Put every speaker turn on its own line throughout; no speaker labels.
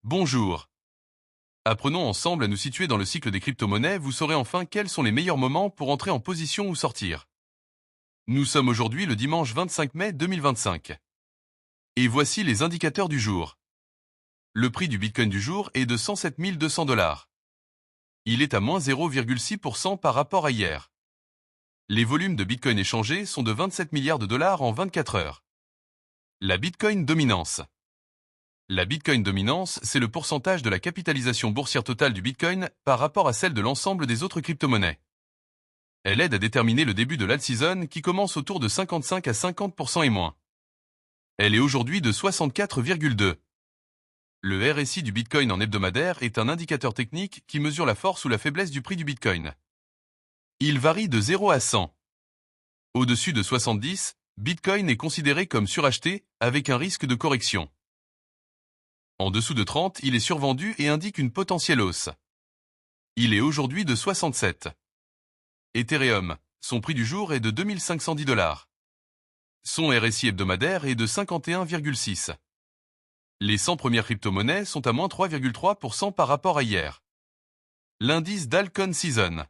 Bonjour. Apprenons ensemble à nous situer dans le cycle des crypto-monnaies, vous saurez enfin quels sont les meilleurs moments pour entrer en position ou sortir. Nous sommes aujourd'hui le dimanche 25 mai 2025. Et voici les indicateurs du jour. Le prix du Bitcoin du jour est de 107 200 $. Il est à moins 0,6% par rapport à hier. Les volumes de Bitcoin échangés sont de 27 milliards de dollars en 24 heures. La Bitcoin dominance. La Bitcoin dominance, c'est le pourcentage de la capitalisation boursière totale du Bitcoin par rapport à celle de l'ensemble des autres crypto-monnaies. Elle aide à déterminer le début de l'alt-season qui commence autour de 55 à 50% et moins. Elle est aujourd'hui de 64,2. Le RSI du Bitcoin en hebdomadaire est un indicateur technique qui mesure la force ou la faiblesse du prix du Bitcoin. Il varie de 0 à 100. Au-dessus de 70, Bitcoin est considéré comme suracheté avec un risque de correction. En dessous de 30, il est survendu et indique une potentielle hausse. Il est aujourd'hui de 67. Ethereum, son prix du jour est de 2510 $. Son RSI hebdomadaire est de 51,6. Les 100 premières crypto-monnaies sont à moins 3,3% par rapport à hier. L'indice d'Alcon Season.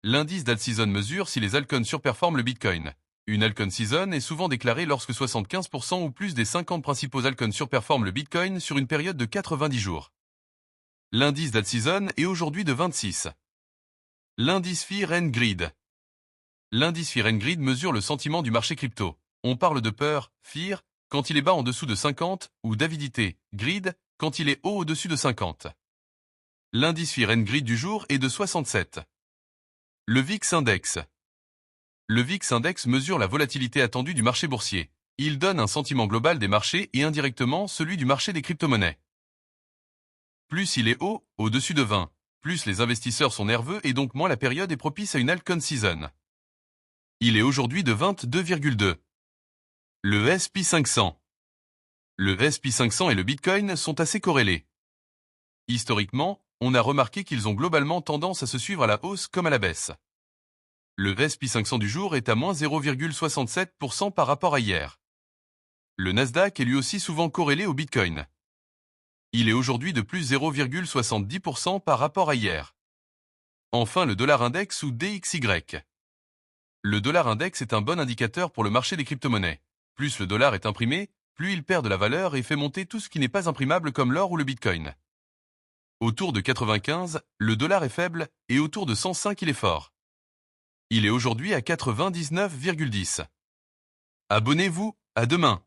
L'indice d'alt-season mesure si les altcoins surperforment le Bitcoin. Une altcoin season est souvent déclarée lorsque 75% ou plus des 50 principaux altcoins surperforment le Bitcoin sur une période de 90 jours. L'indice d'alt-season est aujourd'hui de 26. L'indice Fear and Greed. L'indice Fear and Greed mesure le sentiment du marché crypto. On parle de peur, fear, quand il est bas en dessous de 50, ou d'avidité, greed, quand il est haut au-dessus de 50. L'indice Fear and Greed du jour est de 67. Le VIX Index. Le VIX Index mesure la volatilité attendue du marché boursier. Il donne un sentiment global des marchés et indirectement celui du marché des crypto-monnaies. Plus il est haut, au-dessus de 20, plus les investisseurs sont nerveux et donc moins la période est propice à une altcoin season. Il est aujourd'hui de 22,2. Le S&P 500. Le S&P 500 et le Bitcoin sont assez corrélés. Historiquement, on a remarqué qu'ils ont globalement tendance à se suivre à la hausse comme à la baisse. Le S&P 500 du jour est à moins 0,67% par rapport à hier. Le Nasdaq est lui aussi souvent corrélé au Bitcoin. Il est aujourd'hui de plus 0,70% par rapport à hier. Enfin le dollar index ou DXY. Le dollar index est un bon indicateur pour le marché des crypto-monnaies. Plus le dollar est imprimé, plus il perd de la valeur et fait monter tout ce qui n'est pas imprimable comme l'or ou le Bitcoin. Autour de 95, le dollar est faible et autour de 105 il est fort. Il est aujourd'hui à 99,10. Abonnez-vous, à demain.